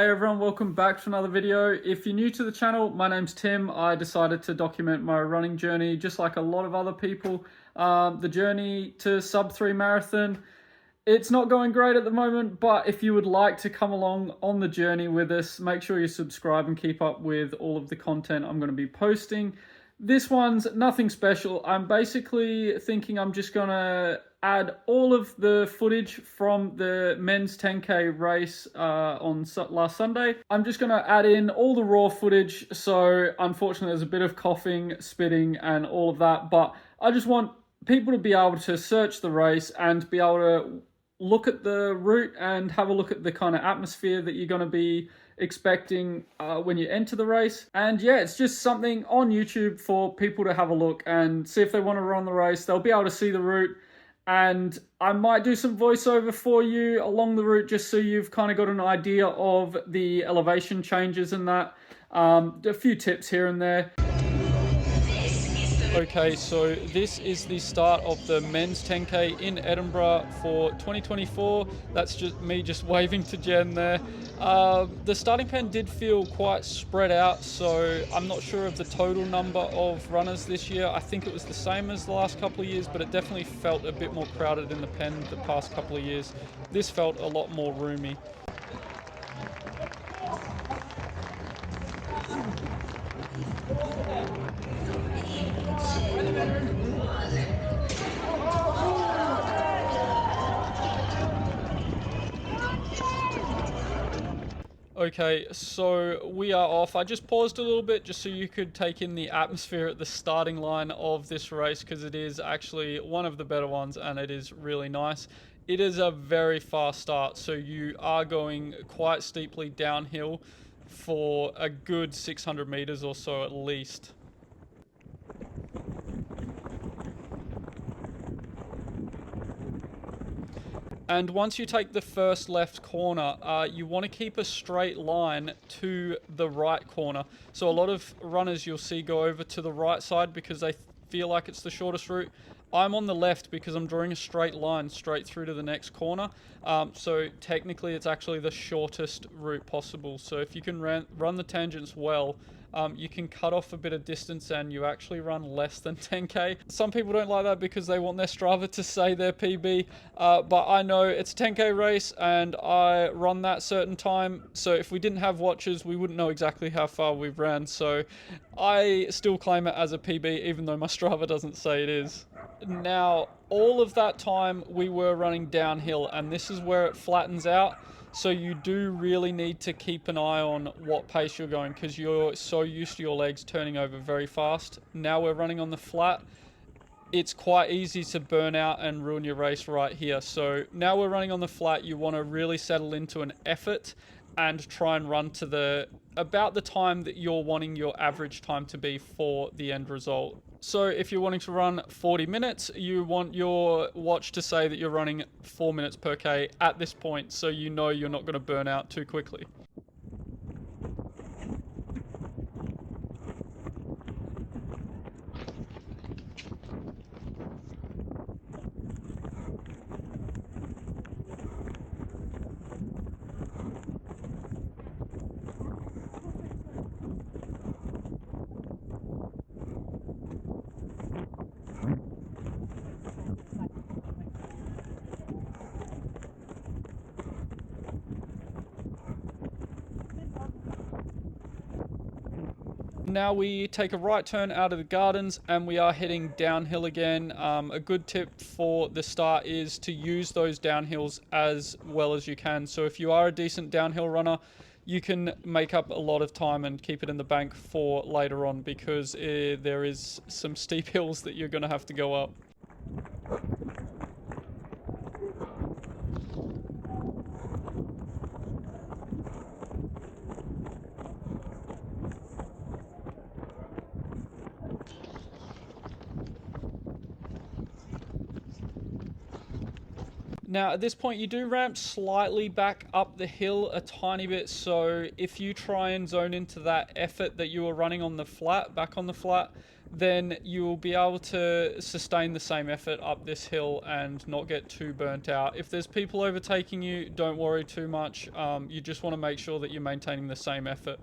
Hey everyone, welcome back to another video. If you're new to the channel, my name's Tim. I decided to document my running journey just like a lot of other people. The journey to sub 3 marathon. It's not going great at the moment, but if you would like to come along on the journey with us, make sure you subscribe and keep up with all of the content I'm going to be posting. This one's nothing special. I'm basically thinking I'm just going to add all of the footage from the men's 10k race on last Sunday. I'm just going to add in all the raw footage. So unfortunately there's a bit of coughing, spitting and all of that, but I just want people to be able to search the race and be able to look at the route and have a look at the kind of atmosphere that you're going to be expecting when you enter the race. And yeah, it's just something on YouTube for people to have a look and see if they want to run the race. They'll be able to see the route, and I might do some voiceover for you along the route just so you've kind of got an idea of the elevation changes and that. A few tips here and there. Okay, so this is the start of the men's 10k in Edinburgh for 2024. That's just me just waving to Jen there. The starting pen did feel quite spread out, so I'm not sure of the total number of runners this year. I think it was the same as the last couple of years, but it definitely felt a bit more crowded in the pen the past couple of years. This felt a lot more roomy. Okay, so we are off. I just paused a little bit just so you could take in the atmosphere at the starting line of this race, because it is actually one of the better ones and it is really nice. It is a very fast start, so you are going quite steeply downhill for a good 600 meters or so at least. And once you take the first left corner, you want to keep a straight line to the right corner. So a lot of runners you'll see go over to the right side because they feel like it's the shortest route. I'm on the left because I'm drawing a straight line straight through to the next corner. So technically it's actually the shortest route possible. So if you can run the tangents well, you can cut off a bit of distance and you actually run less than 10k. Some people don't like that because they want their Strava to say their PB, but I know it's a 10k race and I run that certain time, so if we didn't have watches we wouldn't know exactly how far we've ran, so I still claim it as a PB even though my Strava doesn't say it is. Now, all of that time we were running downhill, and this is where it flattens out. So you do really need to keep an eye on what pace you're going because you're so used to your legs turning over very fast. Now we're running on the flat. It's quite easy to burn out and ruin your race right here. So now we're running on the flat. You want to really settle into an effort and try and run to about the time that you're wanting your average time to be for the end result. So if you're wanting to run 40 minutes, you want your watch to say that you're running 4 minutes per K at this point, so you know you're not going to burn out too quickly. Now we take a right turn out of the gardens and we are heading downhill again. A good tip for the start is to use those downhills as well as you can. So if you are a decent downhill runner, you can make up a lot of time and keep it in the bank for later on, because there is some steep hills that you're going to have to go up. Now, at this point, you do ramp slightly back up the hill a tiny bit, so if you try and zone into that effort that you were running on the flat, back on the flat, then you will be able to sustain the same effort up this hill and not get too burnt out. If there's people overtaking you, don't worry too much. You just want to make sure that you're maintaining the same effort.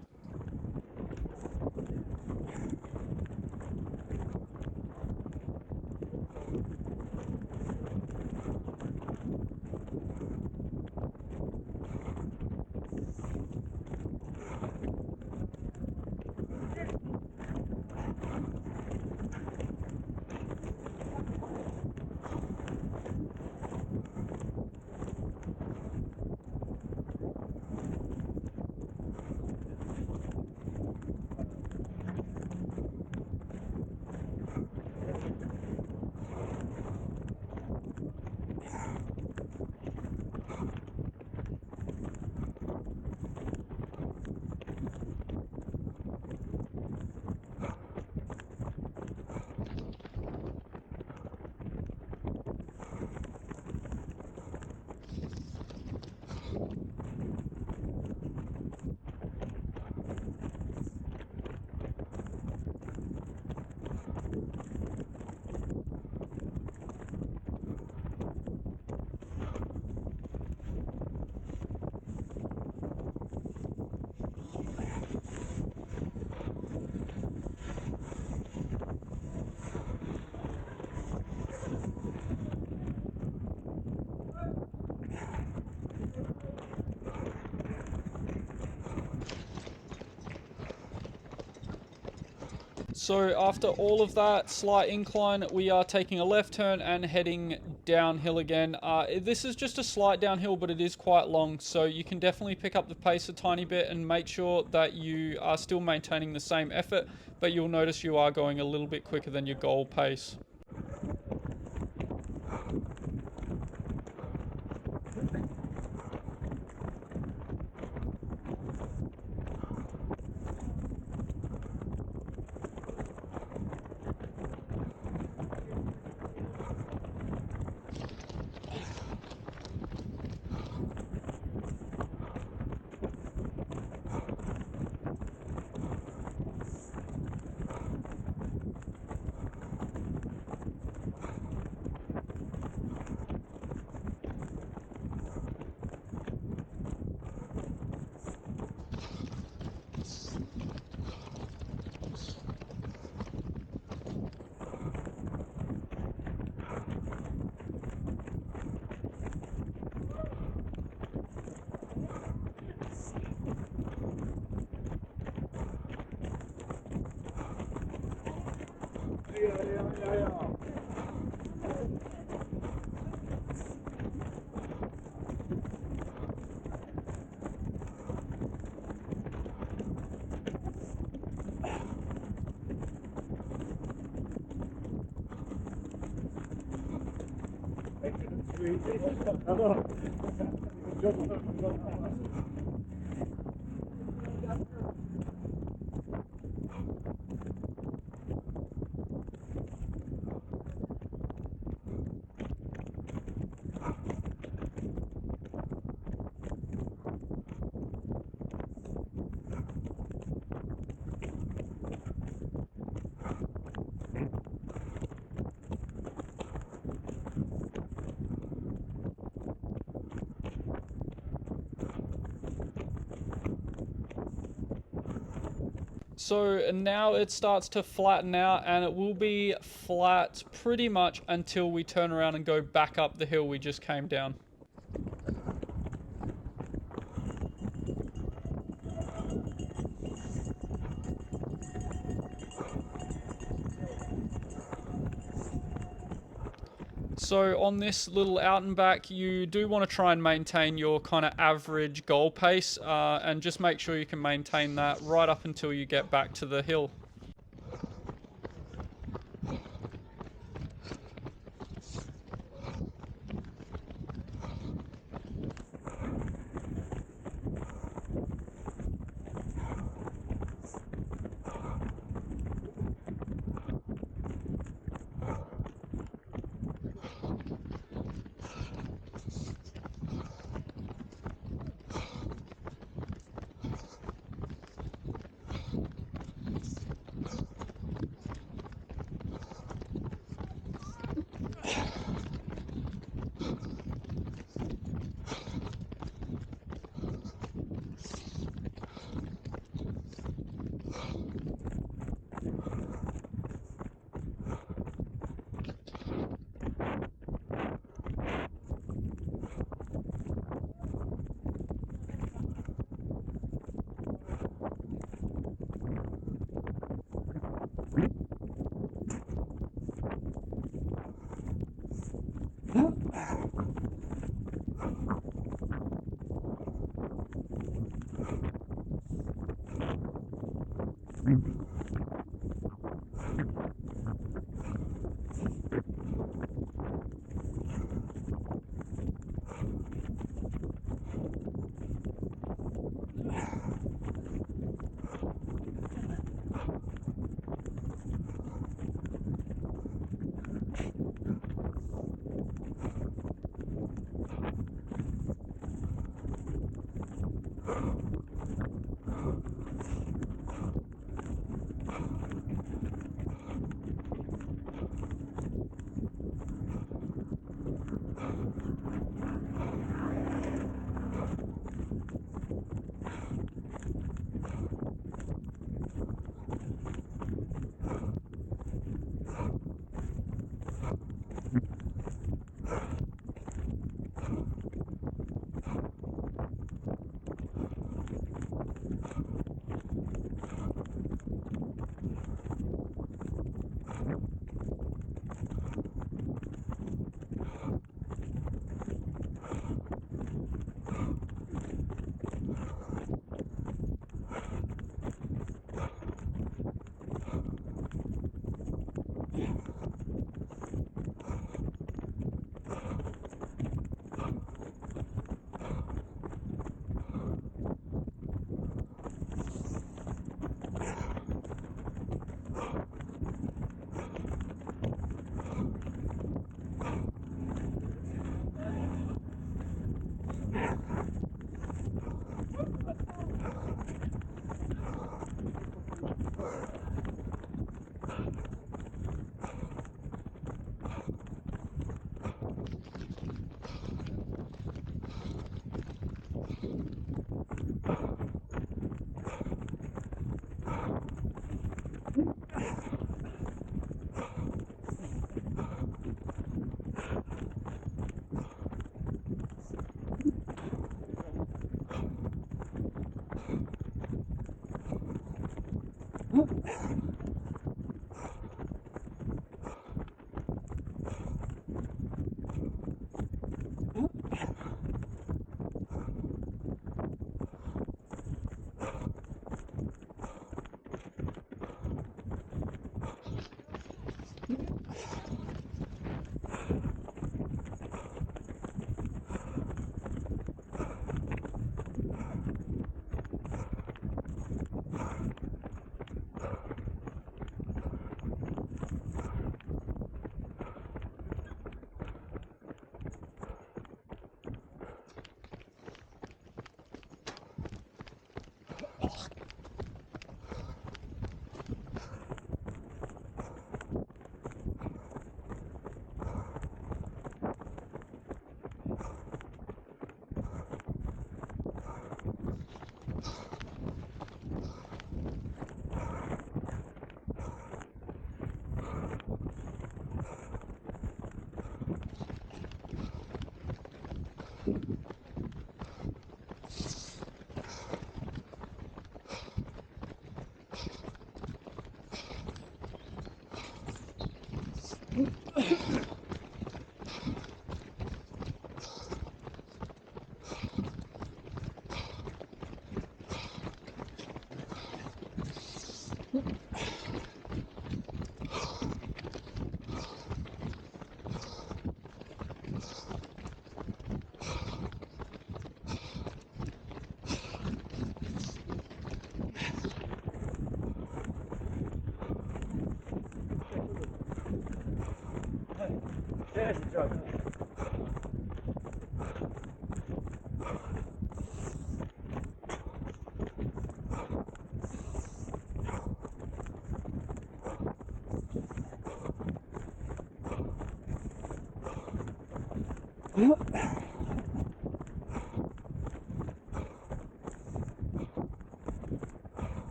So after all of that slight incline, we are taking a left turn and heading downhill again. This is just a slight downhill, but it is quite long, so you can definitely pick up the pace a tiny bit and make sure that you are still maintaining the same effort, but you'll notice you are going a little bit quicker than your goal pace. So now it starts to flatten out, and it will be flat pretty much until we turn around and go back up the hill we just came down. So on this little out and back, you do want to try and maintain your kind of average goal pace, and just make sure you can maintain that right up until you get back to the hill.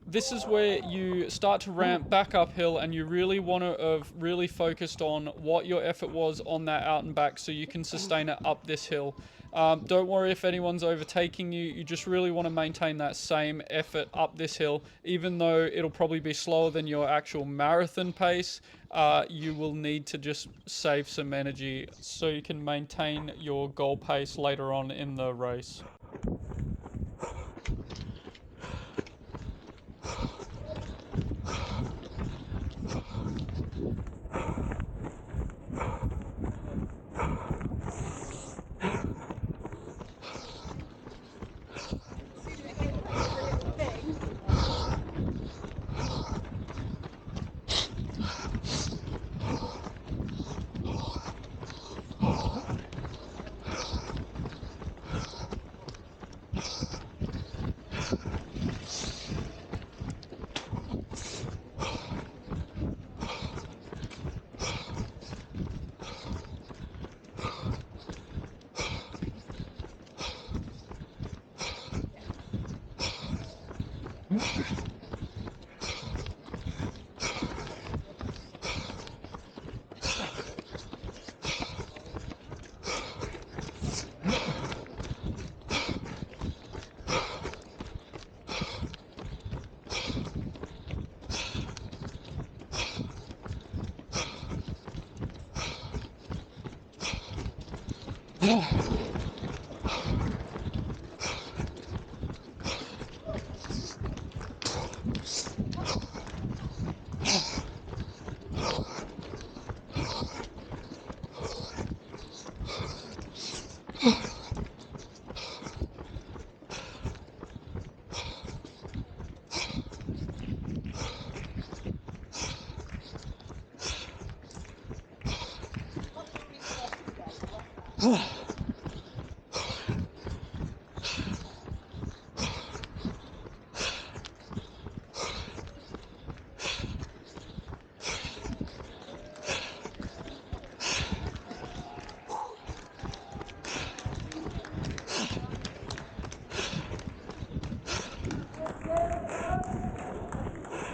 This is where you start to ramp back uphill, and you really want to have really focused on what your effort was on that out and back so you can sustain it up this hill. Don't worry if anyone's overtaking you. You just really want to maintain that same effort up this hill. Even though it'll probably be slower than your actual marathon pace, you will need to just save some energy so you can maintain your goal pace later on in the race.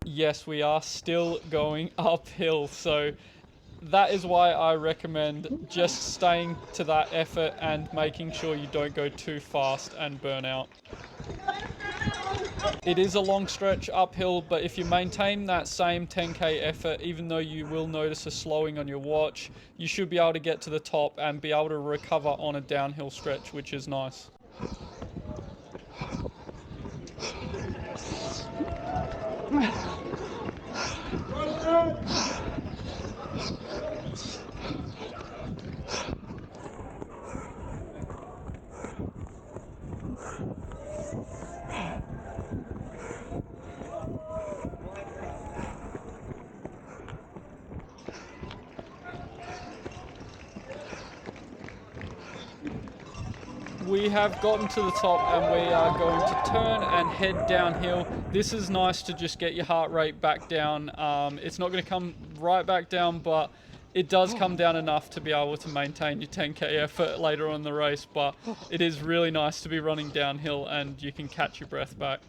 Yes, we are still going uphill, so that is why I recommend just staying to that effort and making sure you don't go too fast and burn out. It is a long stretch uphill, but if you maintain that same 10k effort, even though you will notice a slowing on your watch, you should be able to get to the top and be able to recover on a downhill stretch, which is nice. We have gotten to the top and we are going to turn and head downhill. This is nice to just get your heart rate back down. It's not going to come right back down, but it does come down enough to be able to maintain your 10k effort later on in the race. But it is really nice to be running downhill and you can catch your breath back.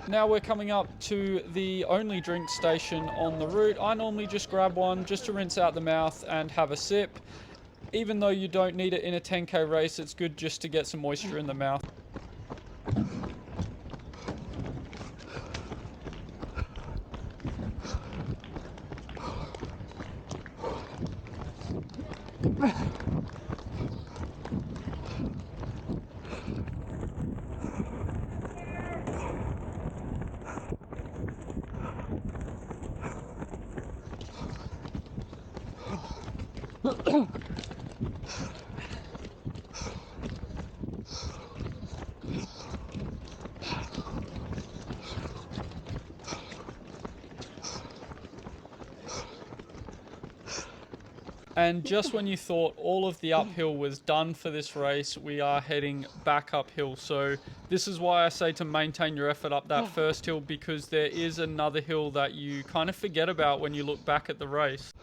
Now we're coming up to the only drink station on the route. I normally just grab one just to rinse out the mouth and have a sip. Even though you don't need it in a 10k race, it's good just to get some moisture in the mouth. And just when you thought all of the uphill was done for this race, we are heading back uphill. So this is why I say to maintain your effort up that first hill, because there is another hill that you kind of forget about when you look back at the race.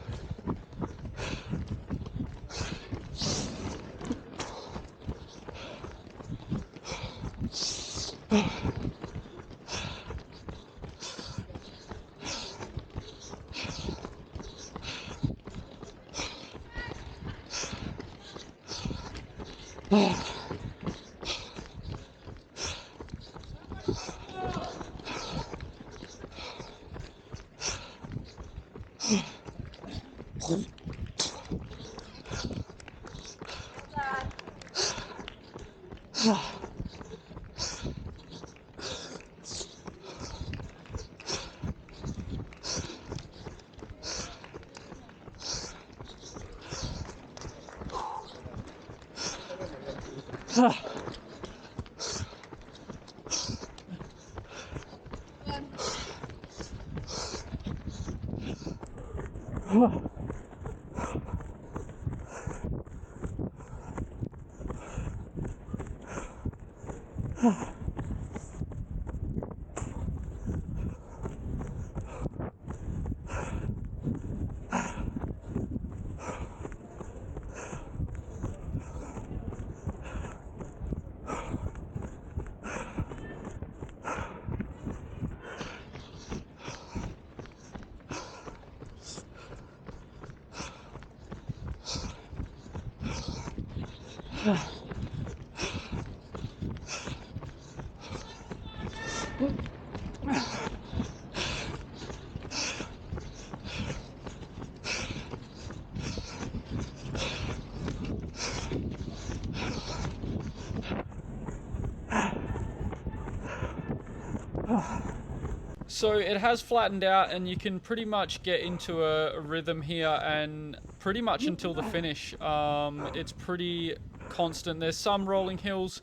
So it has flattened out and you can pretty much get into a rhythm here, and pretty much until the finish. It's pretty constant. There's some rolling hills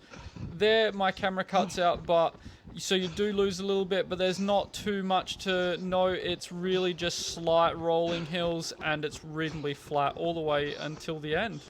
there my camera cuts out, but So you do lose a little bit, but there's not too much to know. It's really just slight rolling hills, and it's reasonably flat all the way until the end.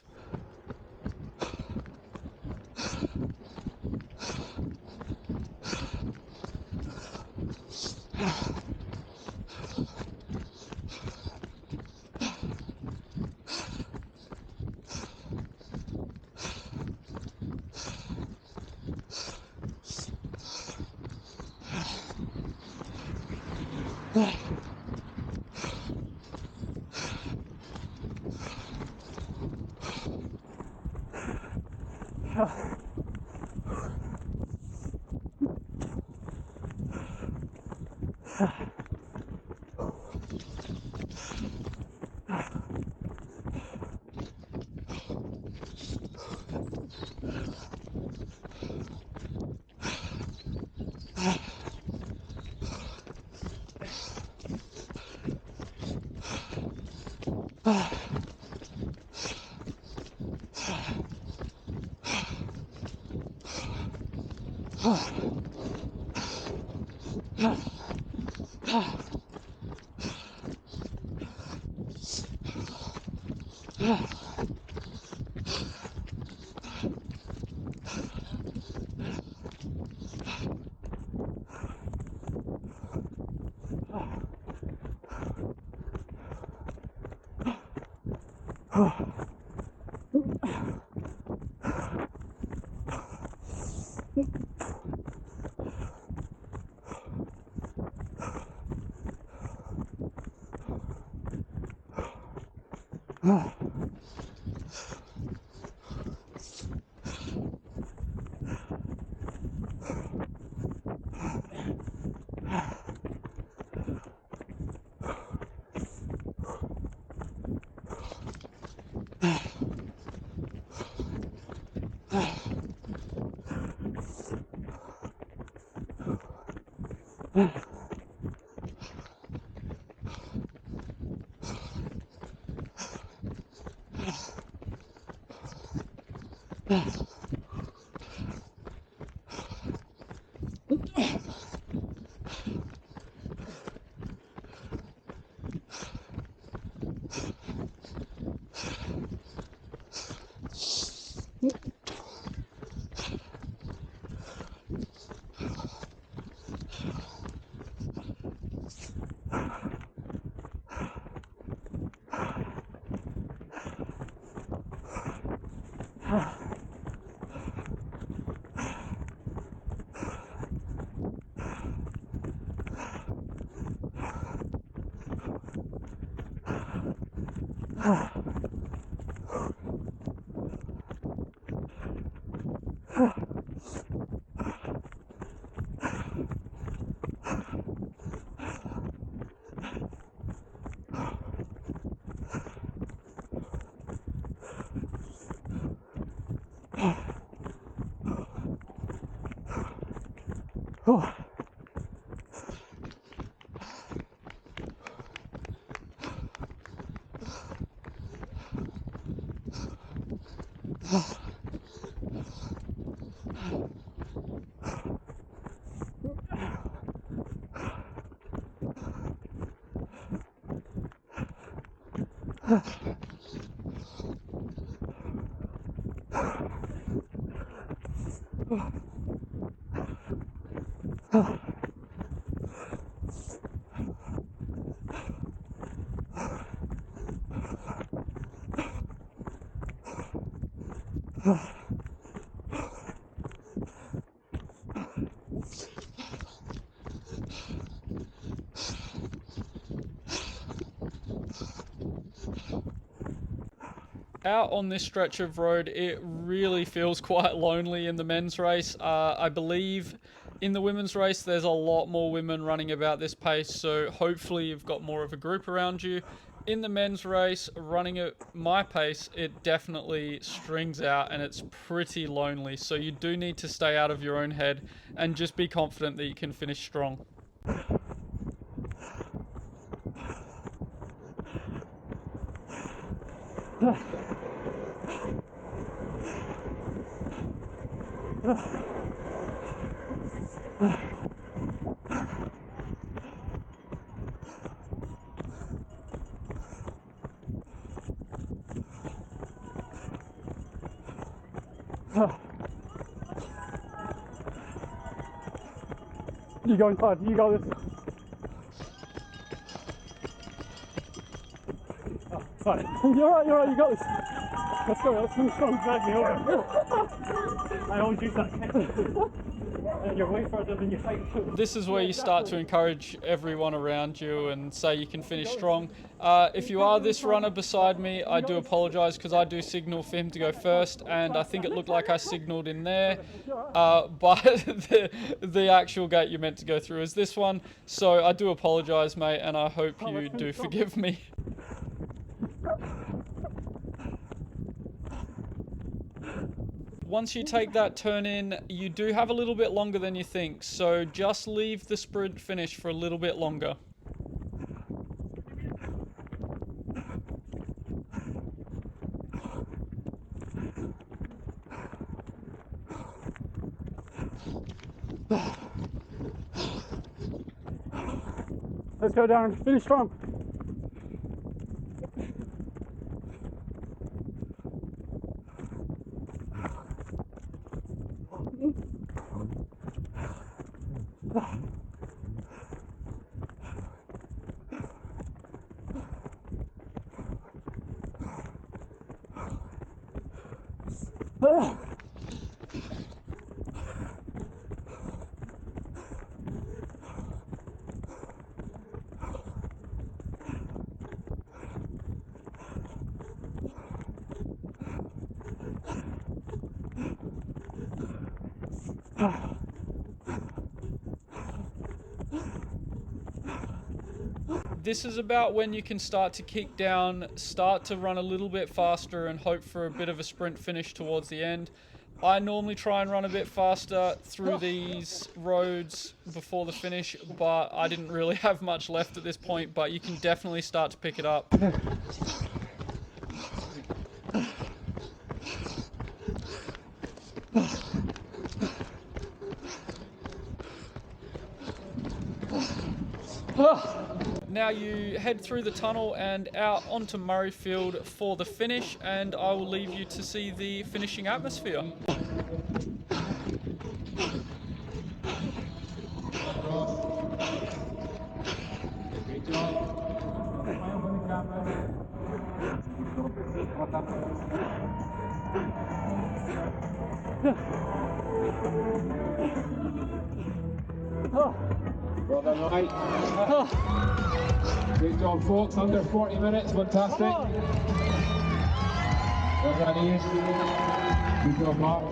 Out on this stretch of road, it really feels quite lonely in the men's race. I believe in the women's race, there's a lot more women running about this pace, so hopefully you've got more of a group around you. In the men's race, running at my pace, it definitely strings out and it's pretty lonely, so you do need to stay out of your own head and just be confident that you can finish strong. You go inside, you go this. Oh, sorry. You're right, you got this. Let's go, let's finish strong, drag me over. I always use that technique. You're way further than you think. This is where you start to encourage everyone around you and say you can finish strong. If you are this runner beside me, I do apologise because I do signal for him to go first, and I think it looked like I signalled in there, but the actual gate you're meant to go through is this one. So I do apologise, mate, and I hope you do forgive me. Once you take that turn in, you do have a little bit longer than you think, so just leave the sprint finish for a little bit longer. Let's go down, finish strong. This is about when you can start to kick down, start to run a little bit faster and hope for a bit of a sprint finish towards the end. I normally try and run a bit faster through these roads before the finish, but I didn't really have much left at this point, but you can definitely start to pick it up. Now you head through the tunnel and out onto Murrayfield for the finish, and I will leave you to see the finishing atmosphere. Well done, right. Great job, folks. Under 40 minutes. Fantastic. Well done, Ian. Good job, Mark.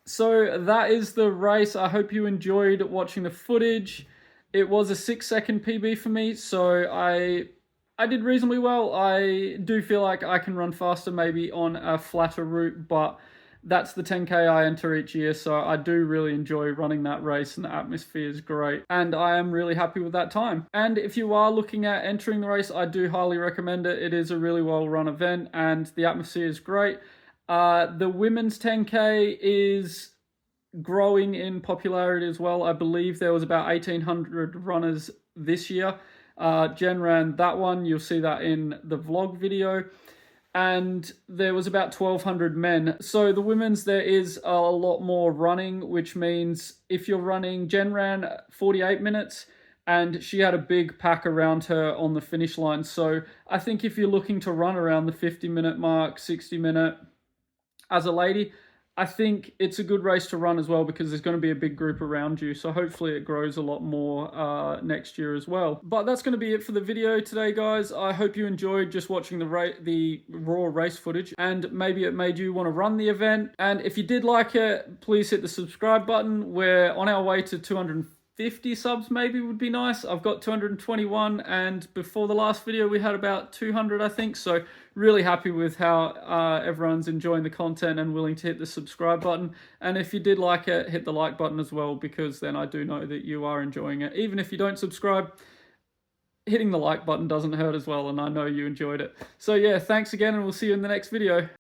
So that is the race. I hope you enjoyed watching the footage. It was a 6-second PB for me, so I did reasonably well. I do feel like I can run faster maybe on a flatter route, but that's the 10k I enter each year, so I do really enjoy running that race, and the atmosphere is great, and I am really happy with that time. And if you are looking at entering the race, I do highly recommend it. It is a really well run event, and the atmosphere is great. The women's 10k is growing in popularity as well. I believe there was about 1,800 runners this year. Jen ran that one. You'll see that in the vlog video. And there was about 1,200 men. So the women's, there is a lot more running, which means if you're running, Jen ran 48 minutes and she had a big pack around her on the finish line. So I think if you're looking to run around the 50-minute mark, 60-minute as a lady, I think it's a good race to run as well, because there's going to be a big group around you. So hopefully it grows a lot more next year as well. But that's going to be it for the video today, guys. I hope you enjoyed just watching the raw race footage, and maybe it made you want to run the event. And if you did like it, please hit the subscribe button. We're on our way to 250 subs, maybe would be nice. I've got 221, and before the last video we had about 200, I think. So really happy with how everyone's enjoying the content and willing to hit the subscribe button. And if you did like it, hit the like button as well, because then I do know that you are enjoying it. Even if you don't subscribe, hitting the like button doesn't hurt as well, and I know you enjoyed it. So yeah, thanks again, and we'll see you in the next video.